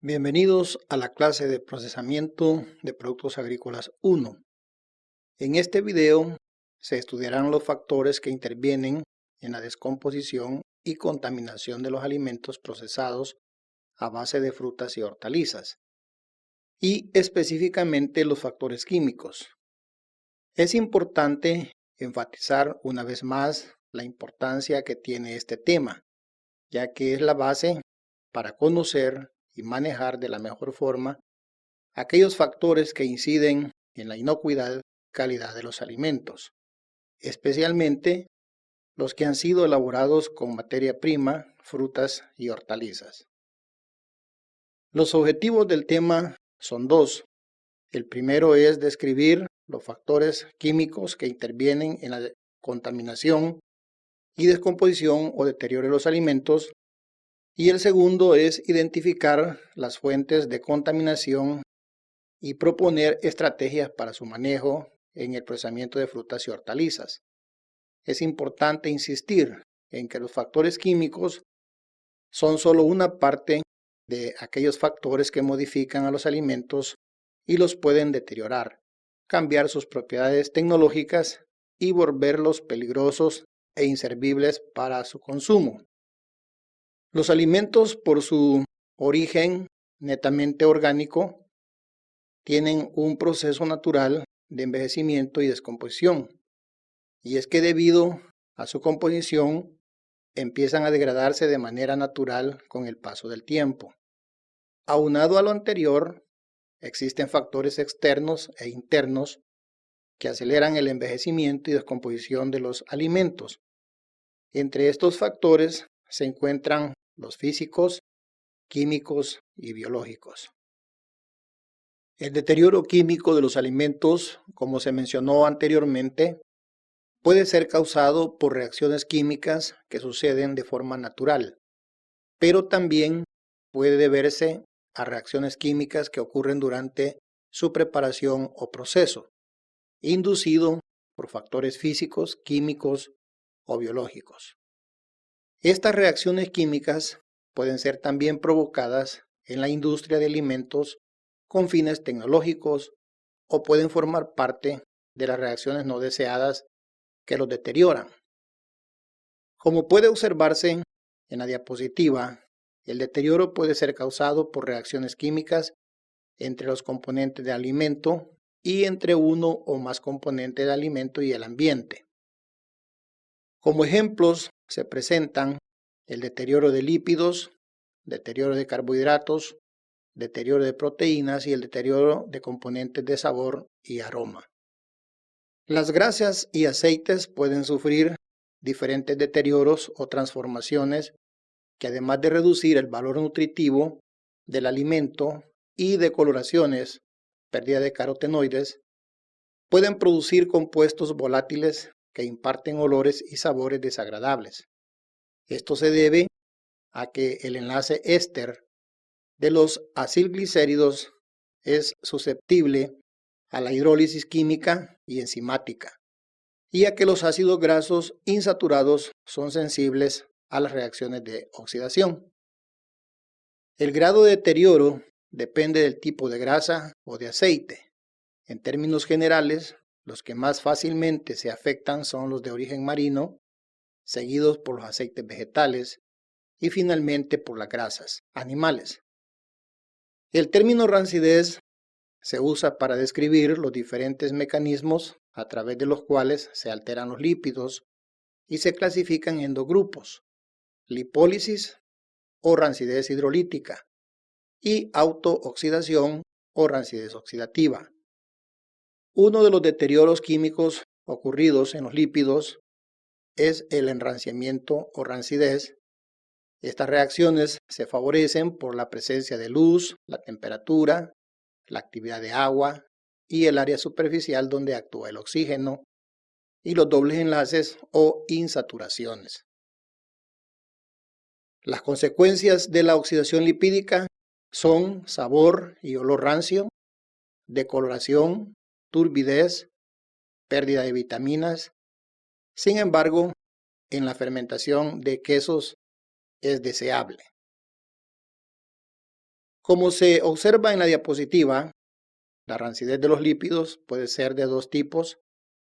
Bienvenidos a la clase de procesamiento de productos agrícolas 1. En este video se estudiarán los factores que intervienen en la descomposición y contaminación de los alimentos procesados a base de frutas y hortalizas, y específicamente los factores químicos. Es importante enfatizar una vez más la importancia que tiene este tema, ya que es la base para conocer y manejar de la mejor forma aquellos factores que inciden en la inocuidad y calidad de los alimentos, especialmente los que han sido elaborados con materia prima, frutas y hortalizas. Los objetivos del tema son dos. El primero es describir los factores químicos que intervienen en la contaminación y descomposición o deterioro de los alimentos, y el segundo es identificar las fuentes de contaminación y proponer estrategias para su manejo en el procesamiento de frutas y hortalizas. Es importante insistir en que los factores químicos son solo una parte de aquellos factores que modifican a los alimentos y los pueden deteriorar, cambiar sus propiedades tecnológicas y volverlos peligrosos e inservibles para su consumo. Los alimentos, por su origen netamente orgánico, tienen un proceso natural de envejecimiento y descomposición, y es que debido a su composición empiezan a degradarse de manera natural con el paso del tiempo. Aunado a lo anterior, existen factores externos e internos que aceleran el envejecimiento y descomposición de los alimentos. Entre estos factores se encuentran los físicos, químicos y biológicos. El deterioro químico de los alimentos, como se mencionó anteriormente, puede ser causado por reacciones químicas que suceden de forma natural, pero también puede deberse a reacciones químicas que ocurren durante su preparación o proceso, inducido por factores físicos, químicos o biológicos. Estas reacciones químicas pueden ser también provocadas en la industria de alimentos con fines tecnológicos o pueden formar parte de las reacciones no deseadas que los deterioran. Como puede observarse en la diapositiva, el deterioro puede ser causado por reacciones químicas entre los componentes del alimento y entre uno o más componentes del alimento y el ambiente. Como ejemplos se presentan el deterioro de lípidos, deterioro de carbohidratos, deterioro de proteínas y el deterioro de componentes de sabor y aroma. Las grasas y aceites pueden sufrir diferentes deterioros o transformaciones que, además de reducir el valor nutritivo del alimento y de coloraciones, pérdida de carotenoides, pueden producir compuestos volátiles que imparten olores y sabores desagradables. Esto se debe a que el enlace éster de los acilglicéridos es susceptible a la hidrólisis química y enzimática, y a que los ácidos grasos insaturados son sensibles a las reacciones de oxidación. El grado de deterioro depende del tipo de grasa o de aceite. En términos generales, los que más fácilmente se afectan son los de origen marino, seguidos por los aceites vegetales y finalmente por las grasas animales. El término rancidez se usa para describir los diferentes mecanismos a través de los cuales se alteran los lípidos y se clasifican en dos grupos: lipólisis o rancidez hidrolítica y autooxidación o rancidez oxidativa. Uno de los deterioros químicos ocurridos en los lípidos es el enranciamiento o rancidez. Estas reacciones se favorecen por la presencia de luz, la temperatura, la actividad de agua y el área superficial donde actúa el oxígeno y los dobles enlaces o insaturaciones. Las consecuencias de la oxidación lipídica son sabor y olor rancio, decoloración, turbidez, pérdida de vitaminas. Sin embargo, en la fermentación de quesos es deseable. Como se observa en la diapositiva, la rancidez de los lípidos puede ser de dos tipos: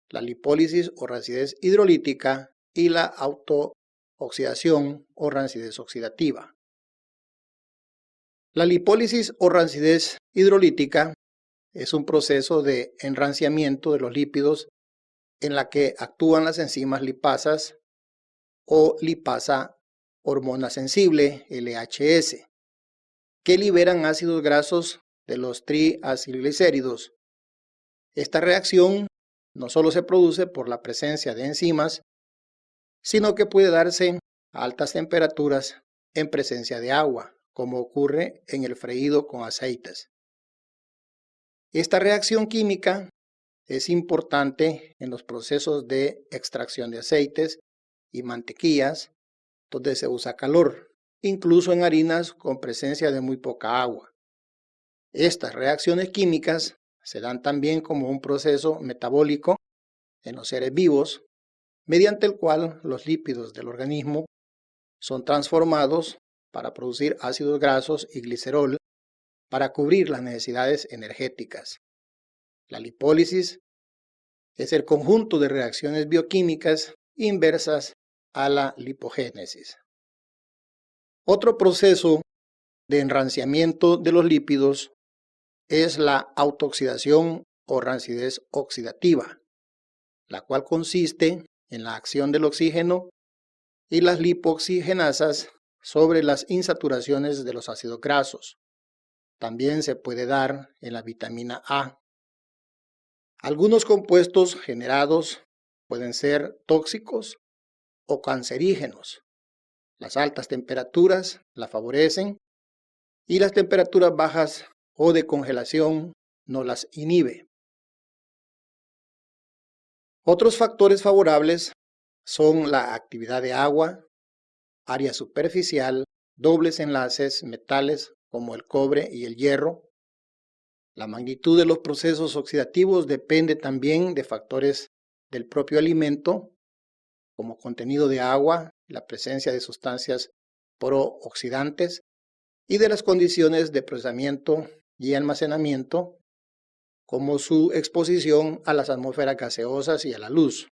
la lipólisis o rancidez hidrolítica y la autooxidación o rancidez oxidativa. La lipólisis o rancidez hidrolítica es un proceso de enranciamiento de los lípidos en la que actúan las enzimas lipasas o lipasa hormona sensible, LHS, que liberan ácidos grasos de los triacilglicéridos. Esta reacción no solo se produce por la presencia de enzimas, sino que puede darse a altas temperaturas en presencia de agua, como ocurre en el freído con aceites. Esta reacción química es importante en los procesos de extracción de aceites y mantequillas, donde se usa calor, incluso en harinas con presencia de muy poca agua. Estas reacciones químicas se dan también como un proceso metabólico en los seres vivos, mediante el cual los lípidos del organismo son transformados para producir ácidos grasos y glicerol para cubrir las necesidades energéticas. La lipólisis es el conjunto de reacciones bioquímicas inversas a la lipogénesis. Otro proceso de enranciamiento de los lípidos es la autooxidación o rancidez oxidativa, la cual consiste en la acción del oxígeno y las lipoxigenasas sobre las insaturaciones de los ácidos grasos. También se puede dar en la vitamina A. Algunos compuestos generados pueden ser tóxicos o cancerígenos. Las altas temperaturas la favorecen y las temperaturas bajas o de congelación no las inhibe. Otros factores favorables son la actividad de agua, área superficial, dobles enlaces, metales como el cobre y el hierro. La magnitud de los procesos oxidativos depende también de factores del propio alimento, como contenido de agua, la presencia de sustancias prooxidantes y de las condiciones de procesamiento y almacenamiento, como su exposición a las atmósferas gaseosas y a la luz.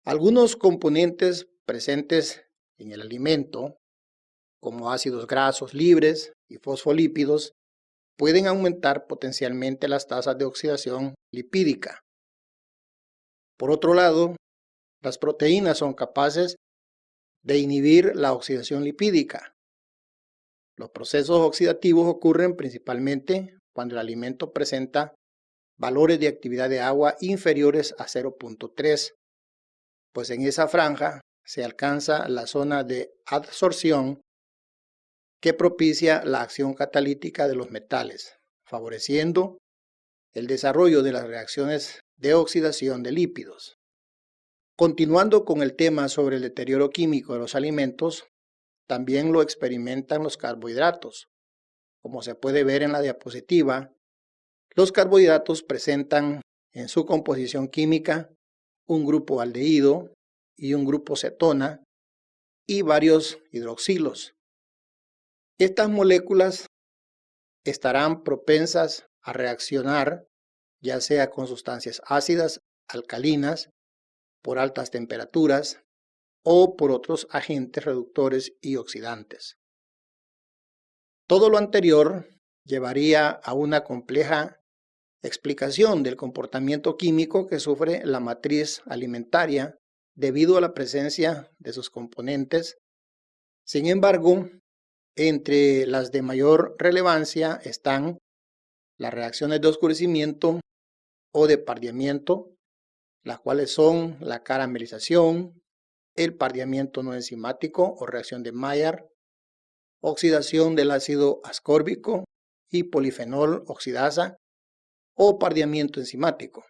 Algunos componentes presentes en el alimento, como ácidos grasos libres y fosfolípidos, pueden aumentar potencialmente las tasas de oxidación lipídica. Por otro lado, las proteínas son capaces de inhibir la oxidación lipídica. Los procesos oxidativos ocurren principalmente cuando el alimento presenta valores de actividad de agua inferiores a 0.3, pues en esa franja se alcanza la zona de adsorción que propicia la acción catalítica de los metales, favoreciendo el desarrollo de las reacciones de oxidación de lípidos. Continuando con el tema sobre el deterioro químico de los alimentos, también lo experimentan los carbohidratos. Como se puede ver en la diapositiva, los carbohidratos presentan en su composición química un grupo aldehído y un grupo cetona y varios hidroxilos. Estas moléculas estarán propensas a reaccionar ya sea con sustancias ácidas, alcalinas, por altas temperaturas o por otros agentes reductores y oxidantes. Todo lo anterior llevaría a una compleja explicación del comportamiento químico que sufre la matriz alimentaria debido a la presencia de sus componentes. Sin embargo, entre las de mayor relevancia están las reacciones de oscurecimiento o de pardeamiento, las cuales son la caramelización, el pardeamiento no enzimático o reacción de Maillard, oxidación del ácido ascórbico y polifenol oxidasa o pardeamiento enzimático.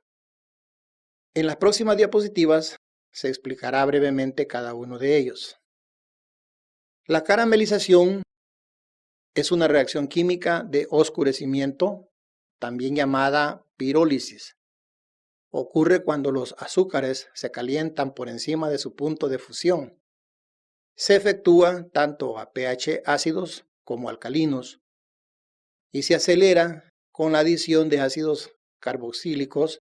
En las próximas diapositivas se explicará brevemente cada uno de ellos. La caramelización es una reacción química de oscurecimiento, también llamada pirólisis. Ocurre cuando los azúcares se calientan por encima de su punto de fusión. Se efectúa tanto a pH ácidos como alcalinos y se acelera con la adición de ácidos carboxílicos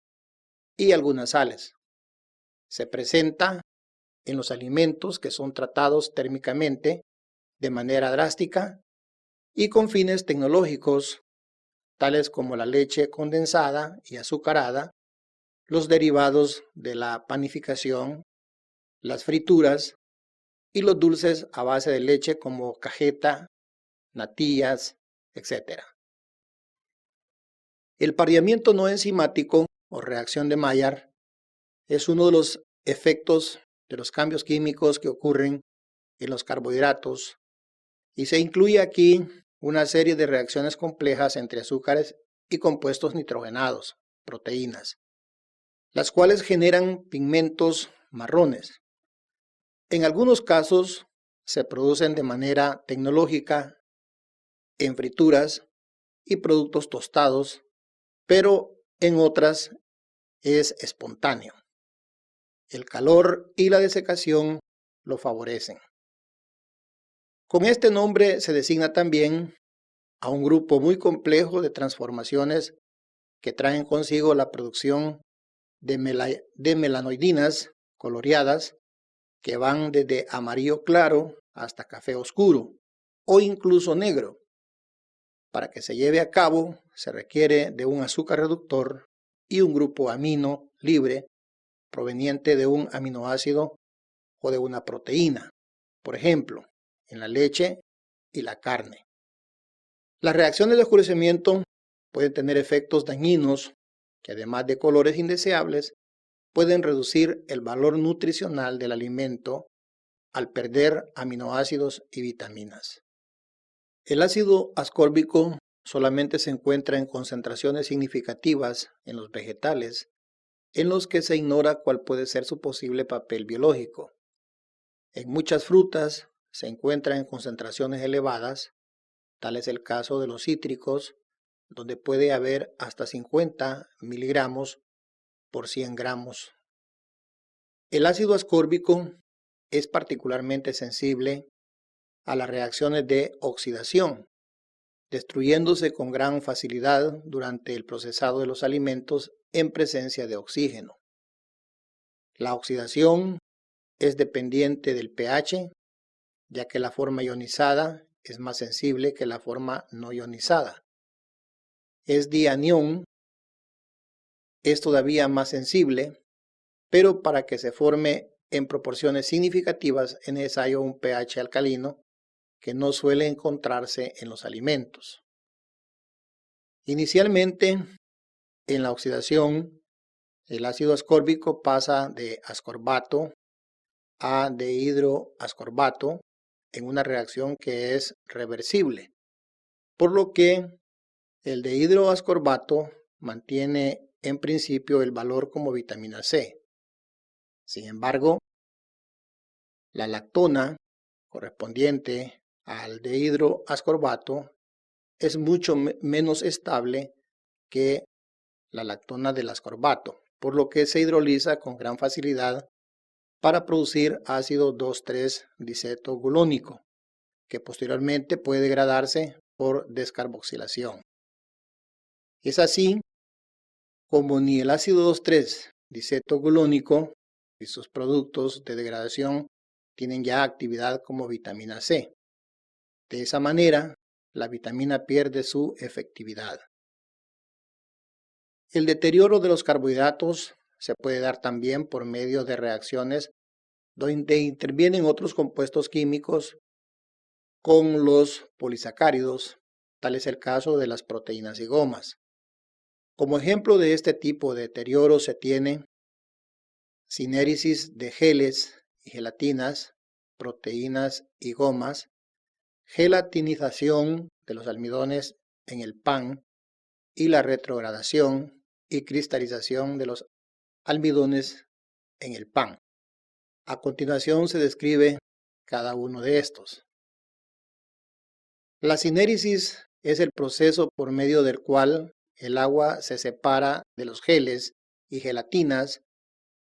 y algunas sales. Se presenta en los alimentos que son tratados térmicamente de manera drástica y con fines tecnológicos, tales como la leche condensada y azucarada, los derivados de la panificación, las frituras y los dulces a base de leche como cajeta, natillas, etc. El pareamiento no enzimático o reacción de Maillard es uno de los efectos de los cambios químicos que ocurren en los carbohidratos y se incluye aquí una serie de reacciones complejas entre azúcares y compuestos nitrogenados, proteínas, las cuales generan pigmentos marrones. En algunos casos se producen de manera tecnológica en frituras y productos tostados, pero en otras es espontáneo. El calor y la desecación lo favorecen. Con este nombre se designa también a un grupo muy complejo de transformaciones que traen consigo la producción de melanoidinas coloreadas que van desde amarillo claro hasta café oscuro o incluso negro. Para que se lleve a cabo se requiere de un azúcar reductor y un grupo amino libre proveniente de un aminoácido o de una proteína, por ejemplo, en la leche y la carne. Las reacciones de oscurecimiento pueden tener efectos dañinos que, además de colores indeseables, pueden reducir el valor nutricional del alimento al perder aminoácidos y vitaminas. El ácido ascórbico solamente se encuentra en concentraciones significativas en los vegetales, en los que se ignora cuál puede ser su posible papel biológico. En muchas frutas se encuentra en concentraciones elevadas, tal es el caso de los cítricos, donde puede haber hasta 50 miligramos por 100 gramos. El ácido ascórbico es particularmente sensible a las reacciones de oxidación, destruyéndose con gran facilidad durante el procesado de los alimentos en presencia de oxígeno. La oxidación es dependiente del pH, ya que la forma ionizada es más sensible que la forma no ionizada. Es dianión, es todavía más sensible, pero para que se forme en proporciones significativas es necesario un pH alcalino que no suele encontrarse en los alimentos. Inicialmente, en la oxidación, el ácido ascórbico pasa de ascorbato a dehidroascorbato en una reacción que es reversible, por lo que el dehidroascorbato mantiene en principio el valor como vitamina C. Sin embargo, la lactona correspondiente al dehidroascorbato es mucho menos estable que la lactona del ascorbato, por lo que se hidroliza con gran facilidad para producir ácido 2,3-dicetogulónico, que posteriormente puede degradarse por descarboxilación. Es así como ni el ácido 2,3-dicetogulónico y sus productos de degradación tienen ya actividad como vitamina C. De esa manera, la vitamina pierde su efectividad. El deterioro de los carbohidratos se puede dar también por medio de reacciones donde intervienen otros compuestos químicos con los polisacáridos, tal es el caso de las proteínas y gomas. Como ejemplo de este tipo de deterioro se tiene sinéresis de geles y gelatinas, proteínas y gomas, gelatinización de los almidones en el pan y la retrogradación y cristalización de los almidones en el pan. A continuación se describe cada uno de estos. La sinéresis es el proceso por medio del cual el agua se separa de los geles y gelatinas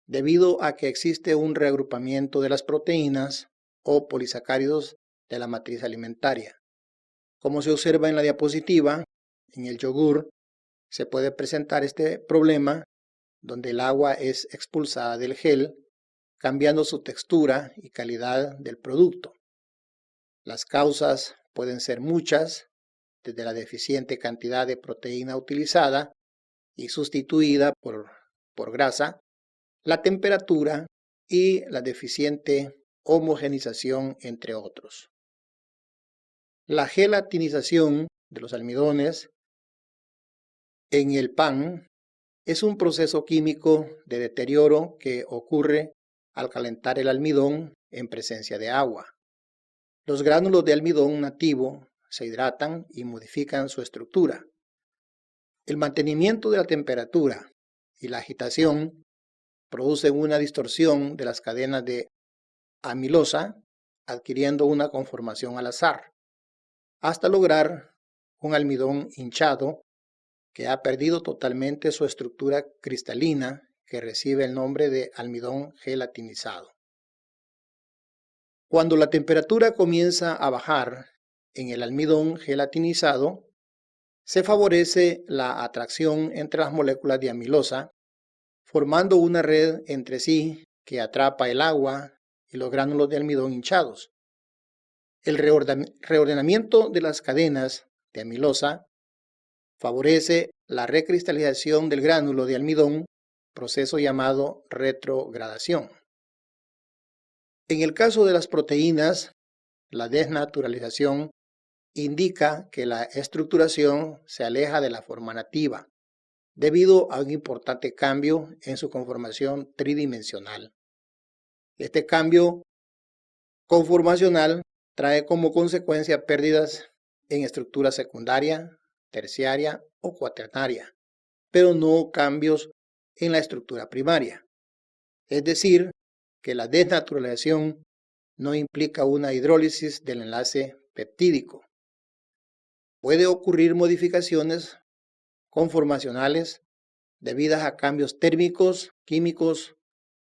debido a que existe un reagrupamiento de las proteínas o polisacáridos de la matriz alimentaria. Como se observa en la diapositiva, en el yogur se puede presentar este problema donde el agua es expulsada del gel, cambiando su textura y calidad del producto. Las causas pueden ser muchas, desde la deficiente cantidad de proteína utilizada y sustituida por grasa, la temperatura y la deficiente homogenización, entre otros. La gelatinización de los almidones en el pan es un proceso químico de deterioro que ocurre al calentar el almidón en presencia de agua. Los gránulos de almidón nativo se hidratan y modifican su estructura. El mantenimiento de la temperatura y la agitación producen una distorsión de las cadenas de amilosa, adquiriendo una conformación al azar, hasta lograr un almidón hinchado que ha perdido totalmente su estructura cristalina, que recibe el nombre de almidón gelatinizado. Cuando la temperatura comienza a bajar en el almidón gelatinizado, se favorece la atracción entre las moléculas de amilosa, formando una red entre sí que atrapa el agua y los gránulos de almidón hinchados. El reordenamiento de las cadenas de amilosa favorece la recristalización del gránulo de almidón, proceso llamado retrogradación. En el caso de las proteínas, la desnaturalización indica que la estructuración se aleja de la forma nativa, debido a un importante cambio en su conformación tridimensional. Este cambio conformacional trae como consecuencia pérdidas en estructura secundaria, terciaria o cuaternaria, pero no cambios en la estructura primaria. Es decir, que la desnaturalización no implica una hidrólisis del enlace peptídico. Puede ocurrir modificaciones conformacionales debidas a cambios térmicos, químicos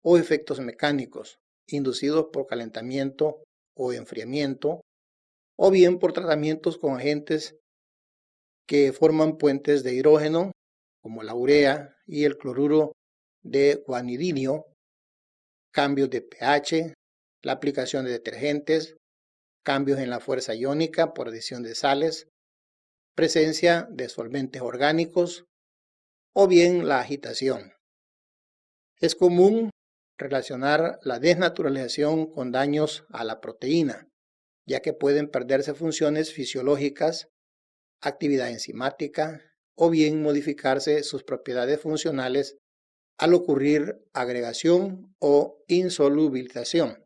o efectos mecánicos inducidos por calentamiento o enfriamiento, o bien por tratamientos con agentes que forman puentes de hidrógeno, como la urea y el cloruro de guanidinio, cambios de pH, la aplicación de detergentes, cambios en la fuerza iónica por adición de sales, presencia de solventes orgánicos o bien la agitación. Es común relacionar la desnaturalización con daños a la proteína, ya que pueden perderse funciones fisiológicas, actividad enzimática o bien modificarse sus propiedades funcionales al ocurrir agregación o insolubilización.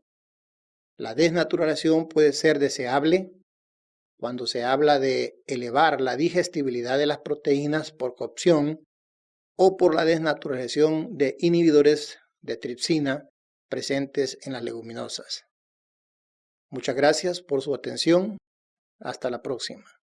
La desnaturalización puede ser deseable cuando se habla de elevar la digestibilidad de las proteínas por cocción o por la desnaturalización de inhibidores de tripsina presentes en las leguminosas. Muchas gracias por su atención. Hasta la próxima.